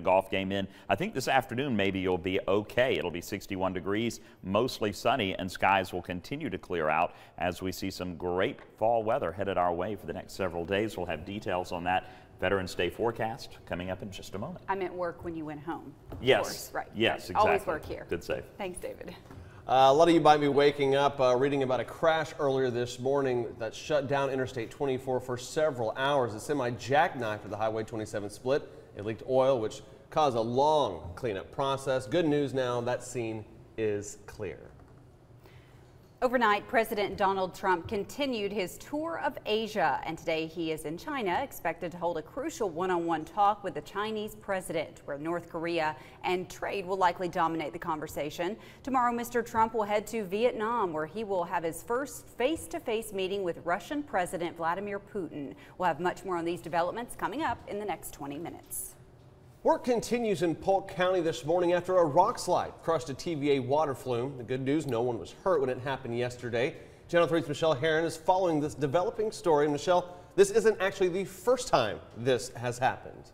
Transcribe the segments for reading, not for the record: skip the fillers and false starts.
golf game in. I think this afternoon maybe you'll be okay. It'll be 61 degrees, mostly sunny, and skies will continue to clear out as we see some great fall weather headed our way for the next several days. We'll have details on that Veterans Day forecast coming up in just a moment. I meant work when you went home. Yes. Course, right. Yes, right. exactly. Always work here. Good save. Thanks, David. A lot of you might be waking up reading about a crash earlier this morning that shut down Interstate 24 for several hours. A semi jackknifed the Highway 27 split. It leaked oil, which caused a long cleanup process. Good news now, that scene is clear. Overnight, President Donald Trump continued his tour of Asia, and today he is in China, expected to hold a crucial one-on-one talk with the Chinese president, where North Korea and trade will likely dominate the conversation. Tomorrow, Mr. Trump will head to Vietnam, where he will have his first face-to-face meeting with Russian President Vladimir Putin. We'll have much more on these developments coming up in the next 20 minutes. Work continues in Polk County this morning after a rockslide crushed a TVA water flume. The good news, no one was hurt when it happened yesterday. Channel 3's Michelle Herron is following this developing story. Michelle, this isn't actually the first time this has happened.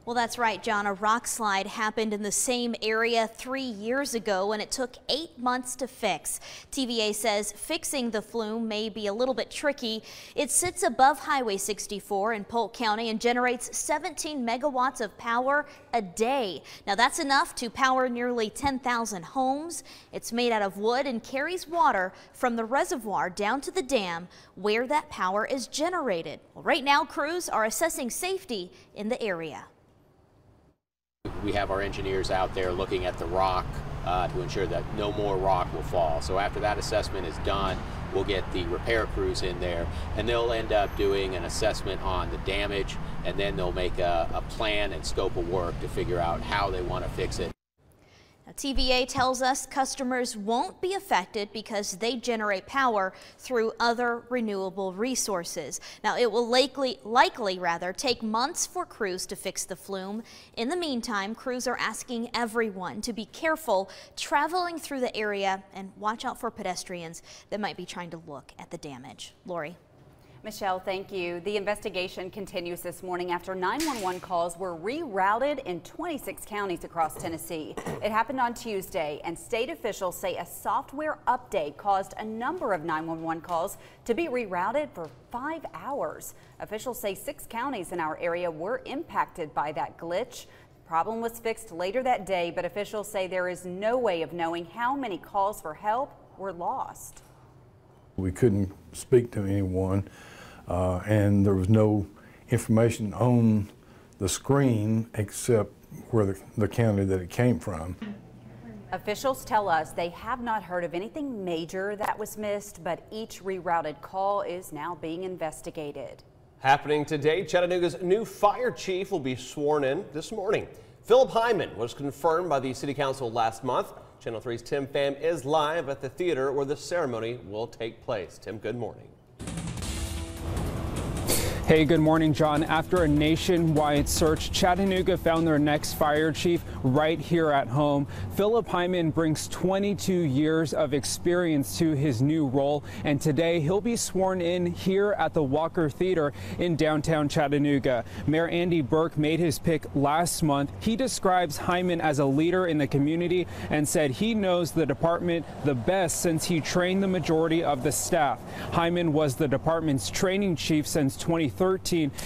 Well, that's right, John. A rock slide happened in the same area 3 years ago, and it took 8 months to fix. TVA says fixing the flume may be a little bit tricky. It sits above Highway 64 in Polk County and generates 17 megawatts of power a day. Now, that's enough to power nearly 10,000 homes. It's made out of wood and carries water from the reservoir down to the dam where that power is generated. Well, right now, crews are assessing safety in the area. We have our engineers out there looking at the rock to ensure that no more rock will fall. So after that assessment is done, we'll get the repair crews in there, and they'll end up doing an assessment on the damage, and then they'll make a plan and scope of work to figure out how they want to fix it. Now, TVA tells us customers won't be affected because they generate power through other renewable resources. Now, it will likely take months for crews to fix the flume. In the meantime, crews are asking everyone to be careful traveling through the area and watch out for pedestrians that might be trying to look at the damage. Lori. Michelle, thank you. The investigation continues this morning after 911 calls were rerouted in 26 counties across Tennessee. It happened on Tuesday, and state officials say a software update caused a number of 911 calls to be rerouted for 5 hours. Officials say 6 counties in our area were impacted by that glitch. The problem was fixed later that day, but officials say there is no way of knowing how many calls for help were lost. We couldn't speak to anyone. And there was no information on the screen except where the county that it came from. Officials tell us they have not heard of anything major that was missed, but each rerouted call is now being investigated. Happening today, Chattanooga's new fire chief will be sworn in this morning. Philip Hyman was confirmed by the City Council last month. Channel 3's Tim Pham is live at the theater where the ceremony will take place. Tim, good morning. Hey, good morning, John. After a nationwide search, Chattanooga found their next fire chief right here at home. Philip Hyman brings 22 years of experience to his new role, and today he'll be sworn in here at the Walker Theater in downtown Chattanooga. Mayor Andy Burke made his pick last month. He describes Hyman as a leader in the community and said he knows the department the best since he trained the majority of the staff. Hyman was the department's training chief since 2013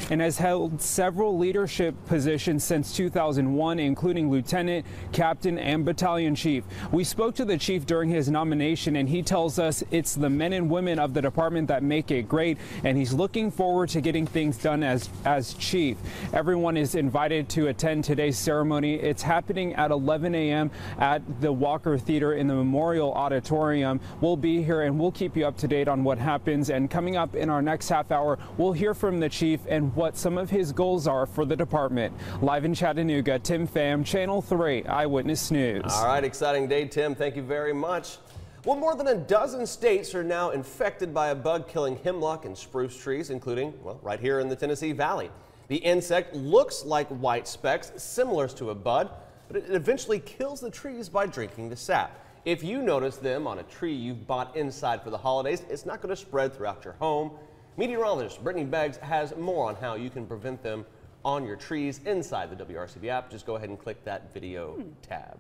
and has held several leadership positions since 2001, including lieutenant, captain, and battalion chief. We spoke to the chief during his nomination, and he tells us it's the men and women of the department that make it great, and he's looking forward to getting things done as chief. Everyone is invited to attend today's ceremony. It's happening at 11 a.m. at the Walker Theater in the Memorial Auditorium. We'll be here and we'll keep you up to date on what happens, and coming up in our next half hour, we'll hear from the chief and what some of his goals are for the department. Live in Chattanooga, Tim Pham, Channel 3 Eyewitness News. All right, exciting day, Tim. Thank you very much. Well, more than a dozen states are now infected by a bug killing hemlock and spruce trees, including, well, right here in the Tennessee Valley. The insect looks like white specks, similar to a bud, but it eventually kills the trees by drinking the sap. If you notice them on a tree you've bought inside for the holidays, it's not going to spread throughout your home. Meteorologist Brittany Beggs has more on how you can prevent them on your trees inside the WRCB app. Just go ahead and click that video tab.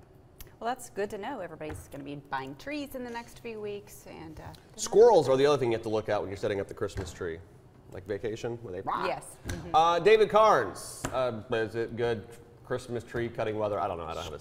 Well, that's good to know. Everybody's going to be buying trees in the next few weeks. And squirrels are the other thing you have to look out when you're setting up the Christmas tree. Like vacation, where they yes. David Carnes, is it good Christmas tree cutting weather? I don't know. I don't have a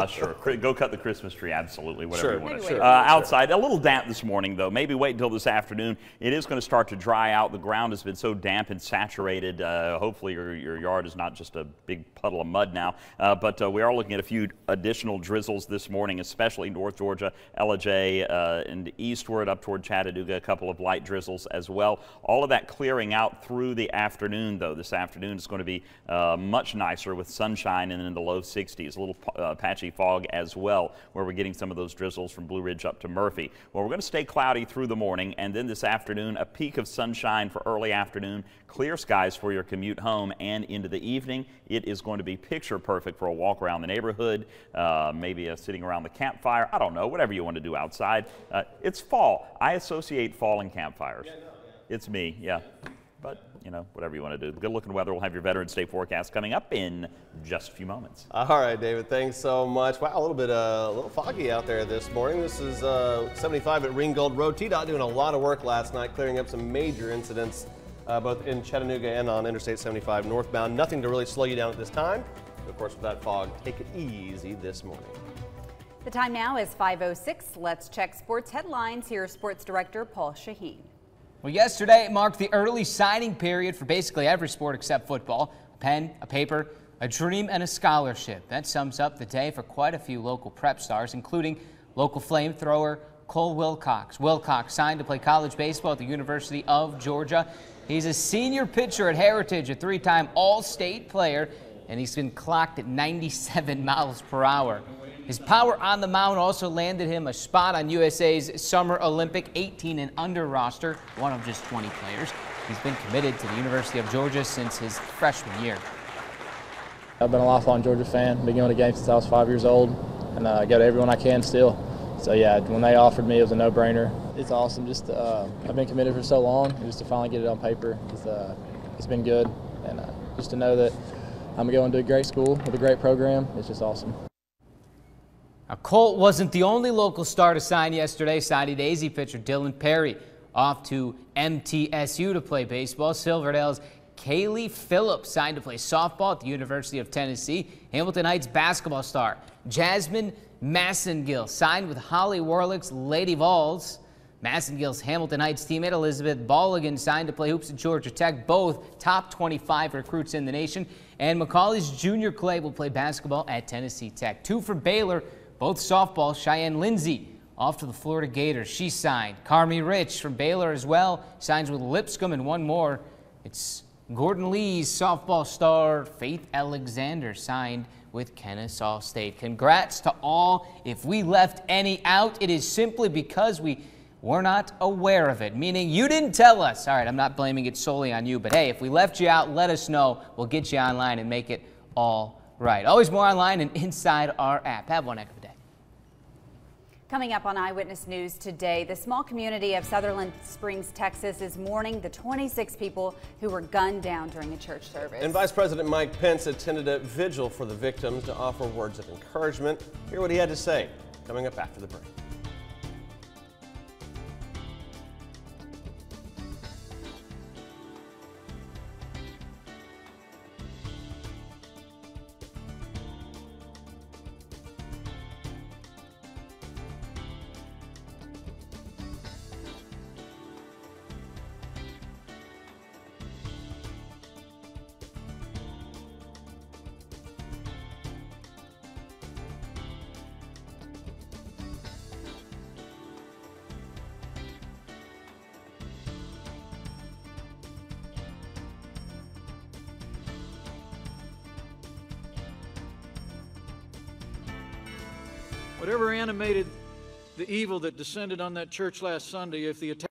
say. Sure. Go cut the Christmas tree. Absolutely. Whatever you want to. Sure. Outside, a little damp this morning, though. Maybe wait until this afternoon. It is going to start to dry out. The ground has been so damp and saturated. Hopefully, your yard is not just a big puddle of mud now. But we are looking at a few additional drizzles this morning, especially North Georgia, Ellijay, and eastward up toward Chattanooga. A couple of light drizzles as well. All of that clearing out through the afternoon, though. This afternoon is going to be much nicer with sunshine and in the low 60s. A little patchy fog as well, where we're getting some of those drizzles from Blue Ridge up to Murphy. Well, we're going to stay cloudy through the morning, and then this afternoon, a peak of sunshine for early afternoon, clear skies for your commute home, and into the evening, it is going to be picture perfect for a walk around the neighborhood, maybe sitting around the campfire. I don't know, whatever you want to do outside. It's fall. I associate fall and campfires. It's me, yeah. But, you know, whatever you want to do. Good looking weather. We'll have your Veterans Day forecast coming up in just a few moments. All right, David, thanks so much. Wow, a little foggy out there this morning. This is 75 at Ringgold Road. TDOT doing a lot of work last night, clearing up some major incidents both in Chattanooga and on Interstate 75 northbound. Nothing to really slow you down at this time. But of course, with that fog, take it easy this morning. The time now is 5:06. Let's check sports headlines. Here's Sports Director Paul Shaheen. Well, yesterday marked the early signing period for basically every sport except football. A pen, a paper, a dream, and a scholarship. That sums up the day for quite a few local prep stars, including local flamethrower Cole Wilcox. Wilcox signed to play college baseball at the University of Georgia. He's a senior pitcher at Heritage, a three-time All-State player, and he's been clocked at 97 miles per hour. His power on the mound also landed him a spot on USA's Summer Olympic 18 and under roster, one of just 20 players. He's been committed to the University of Georgia since his freshman year. I've been a lifelong Georgia fan, been going to games since I was 5 years old, and I go to everyone I can still. So yeah, when they offered me, it was a no-brainer. It's awesome. Just I've been committed for so long, and just to finally get it on paper, it's been good. And just to know that I'm going to a great school with a great program, it's just awesome. Now, Colt wasn't the only local star to sign yesterday. Side Daisy pitcher Dylan Perry off to MTSU to play baseball. Silverdale's Kaylee Phillips signed to play softball at the University of Tennessee. Hamilton Heights basketball star Jasmine Massengill signed with Holly Warlick's Lady Vols. Massengill's Hamilton Heights teammate Elizabeth Balligan signed to play hoops at Georgia Tech, both top 25 recruits in the nation. And Macaulay's Junior Clay will play basketball at Tennessee Tech. Two for Baylor, both softball. Cheyenne Lindsay off to the Florida Gators. She signed. Carmi Rich from Baylor as well signs with Lipscomb, and one more. It's Gordon Lee's softball star Faith Alexander signed with Kennesaw State. Congrats to all. If we left any out, it is simply because we were not aware of it, meaning you didn't tell us. All right, I'm not blaming it solely on you, but hey, if we left you out, let us know. We'll get you online and make it all right. Always more online and inside our app. Have one heck of a day. Coming up on Eyewitness News today, the small community of Sutherland Springs, Texas is mourning the 26 people who were gunned down during a church service. And Vice President Mike Pence attended a vigil for the victims to offer words of encouragement. Hear what he had to say coming up after the break. Whatever animated the evil that descended on that church last Sunday, if the attack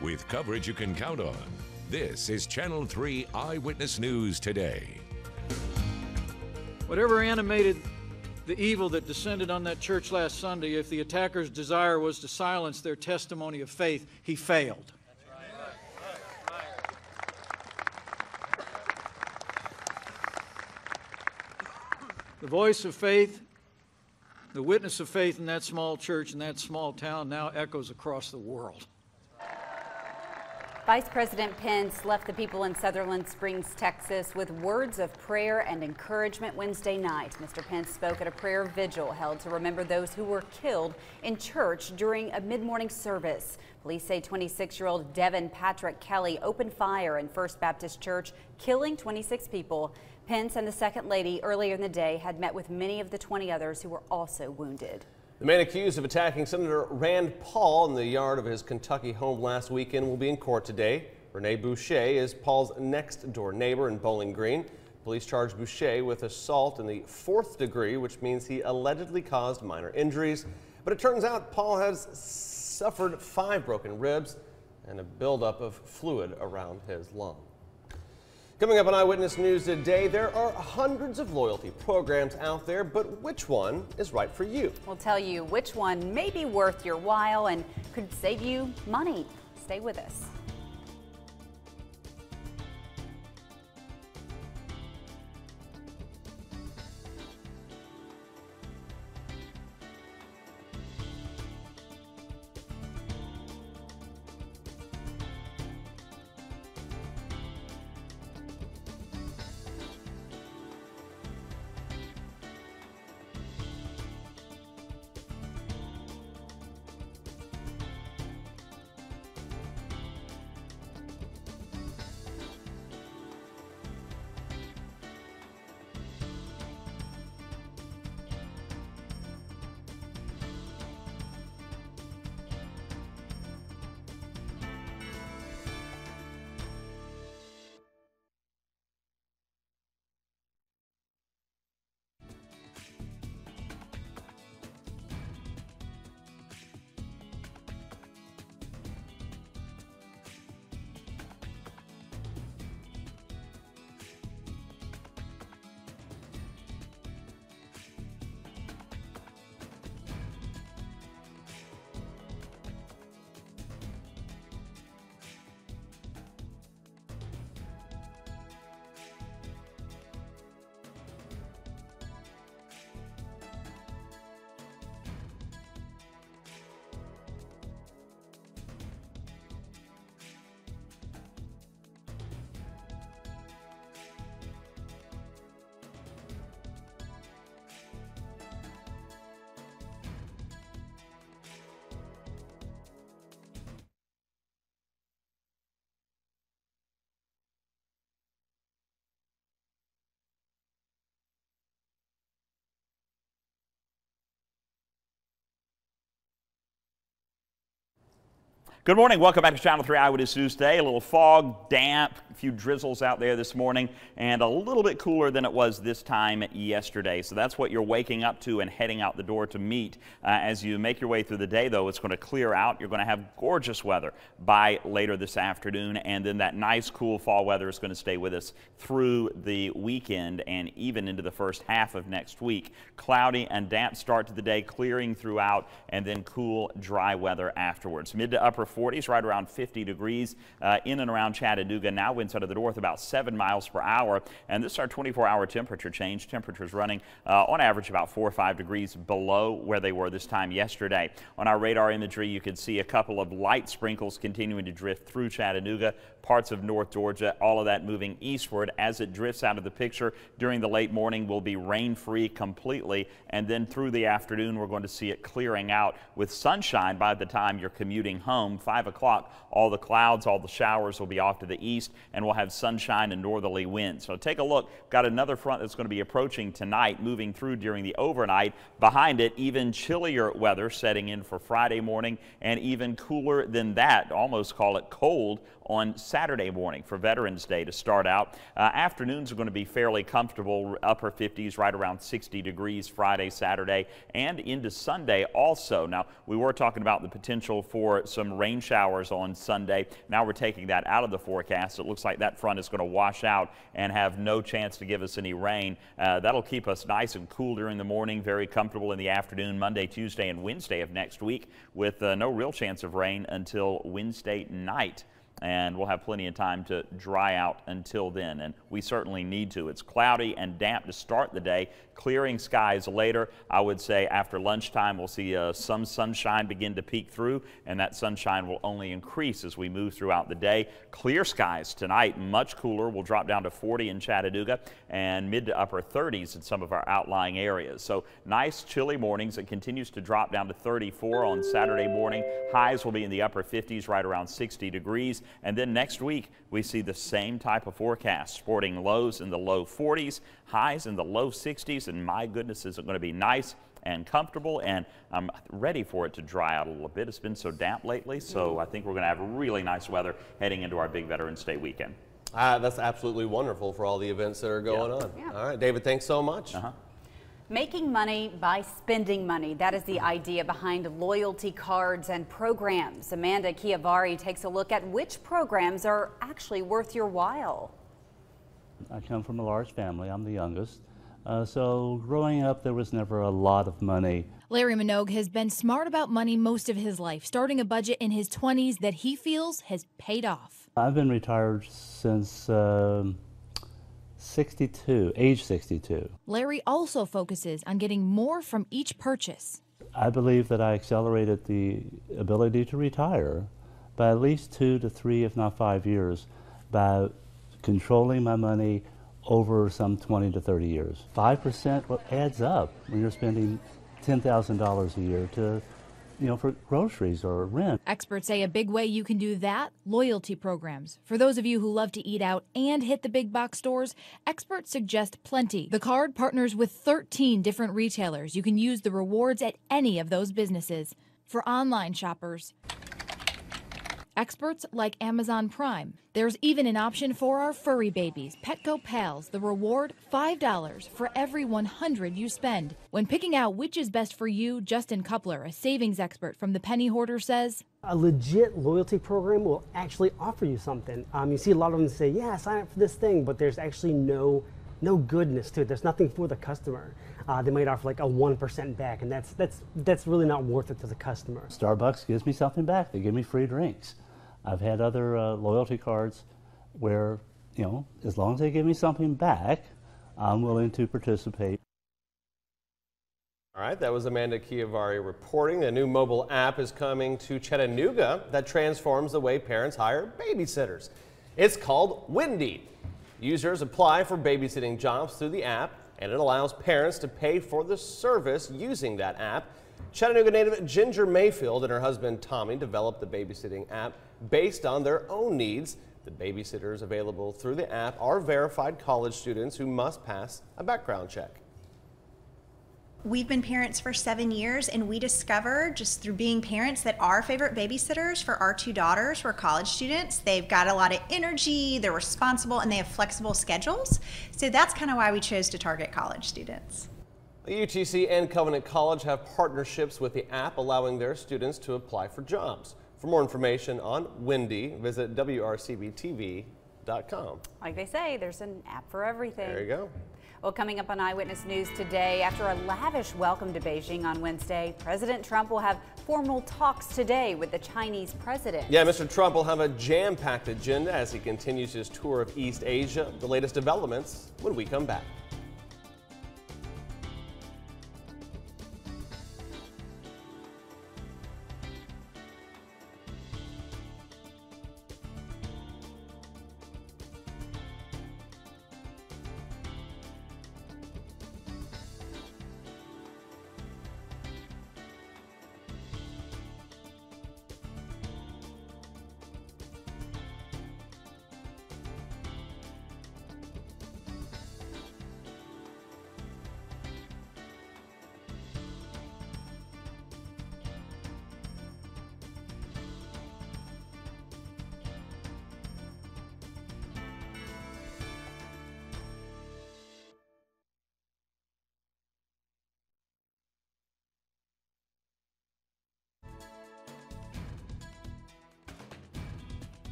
with coverage you can count on. This is Channel 3 Eyewitness News Today. Whatever animated the evil that descended on that church last Sunday, if the attacker's desire was to silence their testimony of faith, he failed. The voice of faith, the witness of faith in that small church, in that small town, now echoes across the world. Vice President Pence left the people in Sutherland Springs, Texas, with words of prayer and encouragement Wednesday night. Mr. Pence spoke at a prayer vigil held to remember those who were killed in church during a mid-morning service. Police say 26-year-old Devin Patrick Kelly opened fire in First Baptist Church, killing 26 people. Pence and the Second Lady earlier in the day had met with many of the 20 others who were also wounded. The man accused of attacking Senator Rand Paul in the yard of his Kentucky home last weekend will be in court today. Rene Boucher is Paul's next-door neighbor in Bowling Green. Police charged Boucher with assault in the 4th degree, which means he allegedly caused minor injuries. But it turns out Paul has suffered 5 broken ribs and a buildup of fluid around his lung. Coming up on Eyewitness News Today, there are hundreds of loyalty programs out there, but which one is right for you? We'll tell you which one may be worth your while and could save you money. Stay with us. Good morning. Welcome back to Channel 3 Eyewitness News Today. A little fog, damp, a few drizzles out there this morning, and a little bit cooler than it was this time yesterday. So that's what you're waking up to and heading out the door to meet. As you make your way through the day, though, it's going to clear out. You're going to have gorgeous weather by later this afternoon, and then that nice, cool fall weather is going to stay with us through the weekend and even into the first half of next week. Cloudy and damp start to the day, clearing throughout, and then cool, dry weather afterwards. Mid to upper 40s, right around 50 degrees in and around Chattanooga. Now winds out of the north about 7 miles per hour. And this is our 24-hour temperature change. Temperatures running on average about 4 or 5 degrees below where they were this time yesterday. On our radar imagery, you can see a couple of light sprinkles continuing to drift through Chattanooga, parts of North Georgia, all of that moving eastward. As it drifts out of the picture during the late morning, will be rain-free completely. And then through the afternoon, we're going to see it clearing out with sunshine by the time you're commuting home. 5 o'clock, all the clouds, all the showers will be off to the east, and we'll have sunshine and northerly winds. So take a look. Got another front that's going to be approaching tonight, moving through during the overnight. Behind it, even chillier weather setting in for Friday morning, and even cooler than that, almost call it cold, on Saturday morning for Veterans Day to start out. Afternoons are going to be fairly comfortable, upper 50s, right around 60 degrees Friday, Saturday, and into Sunday also. Now, we were talking about the potential for some rain showers on Sunday. Now we're taking that out of the forecast. It looks like that front is going to wash out and have no chance to give us any rain. That'll keep us nice and cool during the morning, very comfortable in the afternoon, Monday, Tuesday, and Wednesday of next week, with no real chance of rain until Wednesday night. And we'll have plenty of time to dry out until then, and we certainly need to. It's cloudy and damp to start the day, clearing skies later. I would say after lunchtime we'll see some sunshine begin to peek through, and that sunshine will only increase as we move throughout the day. Clear skies tonight, much cooler. We'll drop down to 40 in Chattanooga and mid to upper 30s in some of our outlying areas. So nice chilly mornings. It continues to drop down to 34 on Saturday morning. Highs will be in the upper 50s, right around 60 degrees. And then next week, we see the same type of forecast, sporting lows in the low 40s, highs in the low 60s, and my goodness, is it going to be nice and comfortable, and I'm ready for it to dry out a little bit. It's been so damp lately, so I think we're going to have really nice weather heading into our big Veterans Day weekend. That's absolutely wonderful for all the events that are going on. Yeah. All right, David, thanks so much. Making money by spending money. That is the idea behind loyalty cards and programs. Amanda Chiavari takes a look at which programs are actually worth your while. I come from a large family. I'm the youngest. So growing up, there was never a lot of money. Larry Minogue has been smart about money most of his life, starting a budget in his 20s that he feels has paid off. I've been retired since age 62. Larry also focuses on getting more from each purchase. I believe that I accelerated the ability to retire by at least 2 to 3, if not 5 years, by controlling my money over some 20 to 30 years. 5% adds up when you're spending $10,000 a year to, for groceries or rent. Experts say a big way you can do that, loyalty programs. For those of you who love to eat out and hit the big box stores, experts suggest Plenty. The card partners with 13 different retailers. You can use the rewards at any of those businesses. For online shoppers, experts like Amazon Prime. There's even an option for our furry babies, Petco Pals. The reward, $5 for every 100 you spend. When picking out which is best for you, Justin Coupler, a savings expert from the Penny Hoarder, says, a legit loyalty program will actually offer you something. You see a lot of them say, yeah, sign up for this thing, but there's actually no goodness to it. There's nothing for the customer. They might offer like a 1% back, and that's really not worth it to the customer. Starbucks gives me something back. They give me free drinks. I've had other loyalty cards where, as long as they give me something back, I'm willing to participate. All right, that was Amanda Chiavari reporting. A new mobile app is coming to Chattanooga that transforms the way parents hire babysitters. It's called Windy. Users apply for babysitting jobs through the app, and it allows parents to pay for the service using that app. Chattanooga native Ginger Mayfield and her husband Tommy developed the babysitting app based on their own needs. The babysitters available through the app are verified college students who must pass a background check. We've been parents for 7 years, and we discovered just through being parents that our favorite babysitters for our 2 daughters were college students. They've got a lot of energy, they're responsible, and they have flexible schedules. So that's kind of why we chose to target college students. The UTC and Covenant College have partnerships with the app, allowing their students to apply for jobs. For more information on Windy, visit WRCBTV.com. Like they say, there's an app for everything. There you go. Well, coming up on Eyewitness News today, after a lavish welcome to Beijing on Wednesday, President Trump will have formal talks today with the Chinese president. Yeah, Mr. Trump will have a jam-packed agenda as he continues his tour of East Asia. The latest developments when we come back.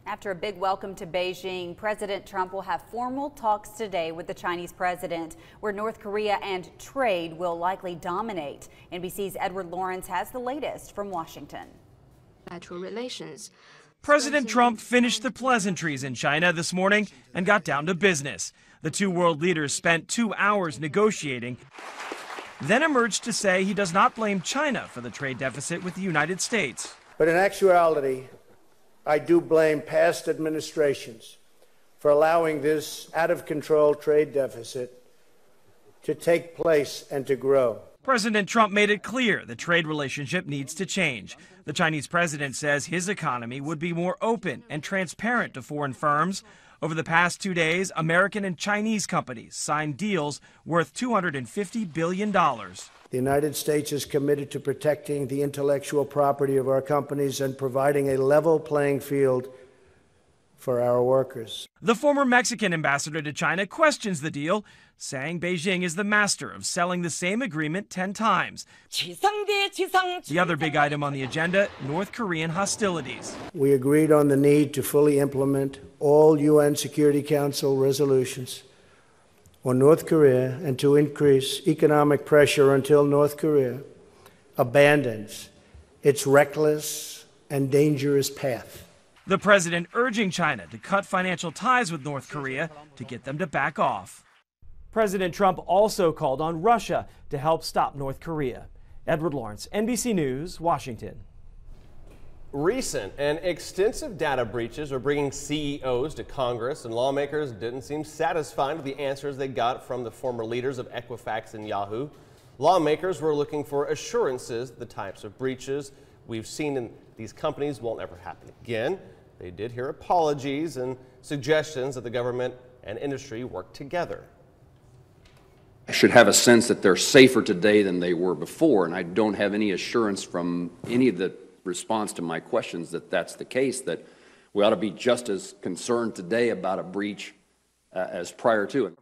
After a big welcome to Beijing, President Trump will have formal talks today with the Chinese president, where North Korea and trade will likely dominate. NBC's Edward Lawrence has the latest from Washington. Bilateral relations. President Trump finished the pleasantries in China this morning and got down to business. The two world leaders spent 2 hours negotiating, then emerged to say he does not blame China for the trade deficit with the United States. But in actuality, I do blame past administrations for allowing this out-of-control trade deficit to take place and to grow. President Trump made it clear the trade relationship needs to change. The Chinese president says his economy would be more open and transparent to foreign firms. Over the past 2 days, American and Chinese companies signed deals worth $250 billion. The United States is committed to protecting the intellectual property of our companies and providing a level playing field for our workers. The former Mexican ambassador to China questions the deal, saying Beijing is the master of selling the same agreement 10 times. The other big item on the agenda, North Korean hostilities. We agreed on the need to fully implement all UN Security Council resolutions on North Korea and to increase economic pressure until North Korea abandons its reckless and dangerous path. The president urging China to cut financial ties with North Korea to get them to back off. President Trump also called on Russia to help stop North Korea. Edward Lawrence, NBC News, Washington. Recent and extensive data breaches are bringing CEOs to Congress, and lawmakers didn't seem satisfied with the answers they got from the former leaders of Equifax and Yahoo. Lawmakers were looking for assurances the types of breaches we've seen in these companies won't ever happen again. They did hear apologies and suggestions that the government and industry work together. I should have a sense that they're safer today than they were before, and I don't have any assurance from any of the response to my questions that that's the case, that we ought to be just as concerned today about a breach as prior to it.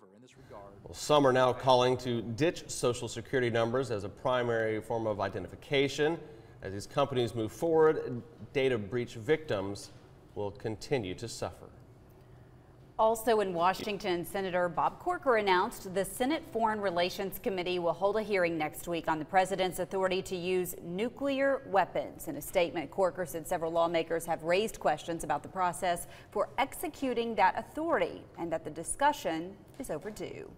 Well, some are now calling to ditch Social Security numbers as a primary form of identification. As these companies move forward, data breach victims will continue to suffer. Also in Washington, Senator Bob Corker announced the Senate Foreign Relations Committee will hold a hearing next week on the president's authority to use nuclear weapons. In a statement, Corker said several lawmakers have raised questions about the process for executing that authority and that the discussion is overdue.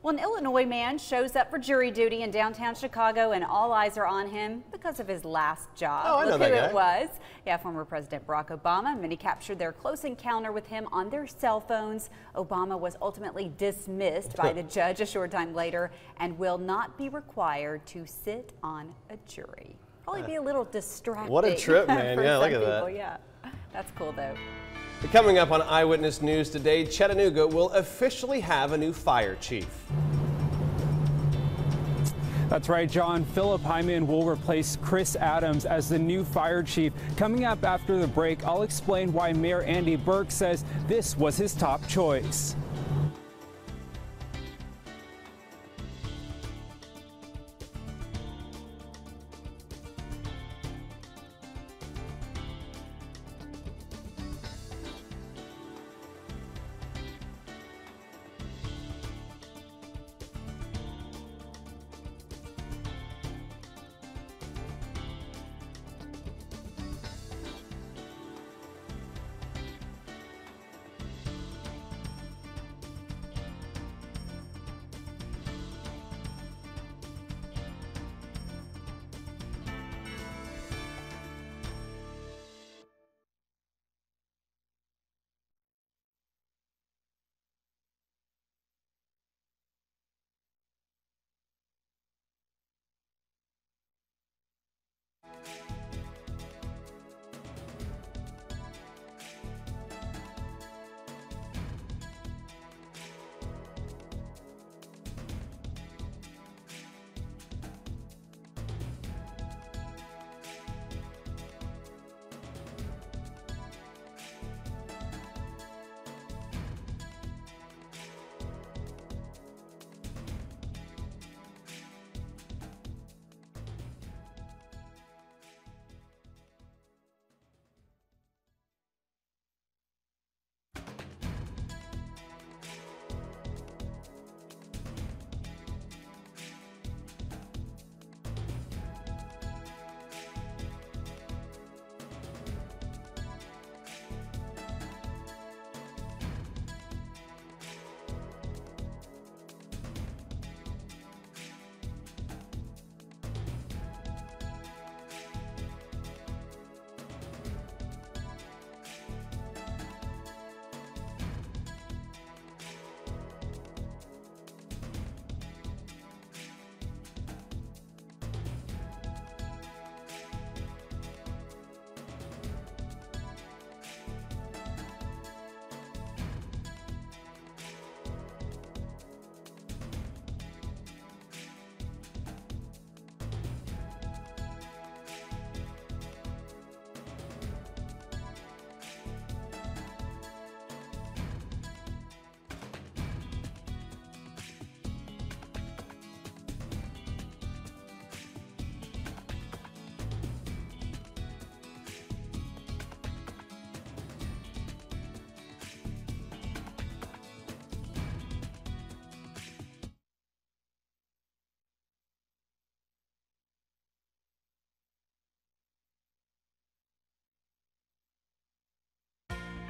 Well, an Illinois man shows up for jury duty in downtown Chicago, and all eyes are on him because of his last job. Oh, I know Look that who guy. it was. Yeah, former President Barack Obama. Many captured their close encounter with him on their cell phones. Obama was ultimately dismissed by the judge a short time later and will not be required to sit on a jury. Probably be a little distracting. What a trip, man. for Yeah, look some at that. people. Yeah, that's cool though. Coming up on Eyewitness News today, Chattanooga will officially have a new fire chief. That's right, John. Philip Hyman will replace Chris Adams as the new fire chief. Coming up after the break, I'll explain why Mayor Andy Burke says this was his top choice.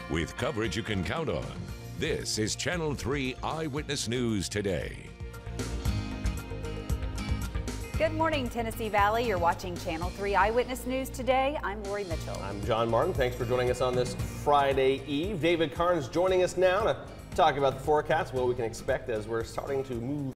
with coverage you can count on. This is Channel 3 Eyewitness News Today. Good morning, Tennessee Valley. You're watching Channel 3 Eyewitness News Today. I'm Lori Mitchell. I'm John Martin. Thanks for joining us on this Friday Eve. David Carnes joining us now to talk about the forecast, what we can expect as we're starting to move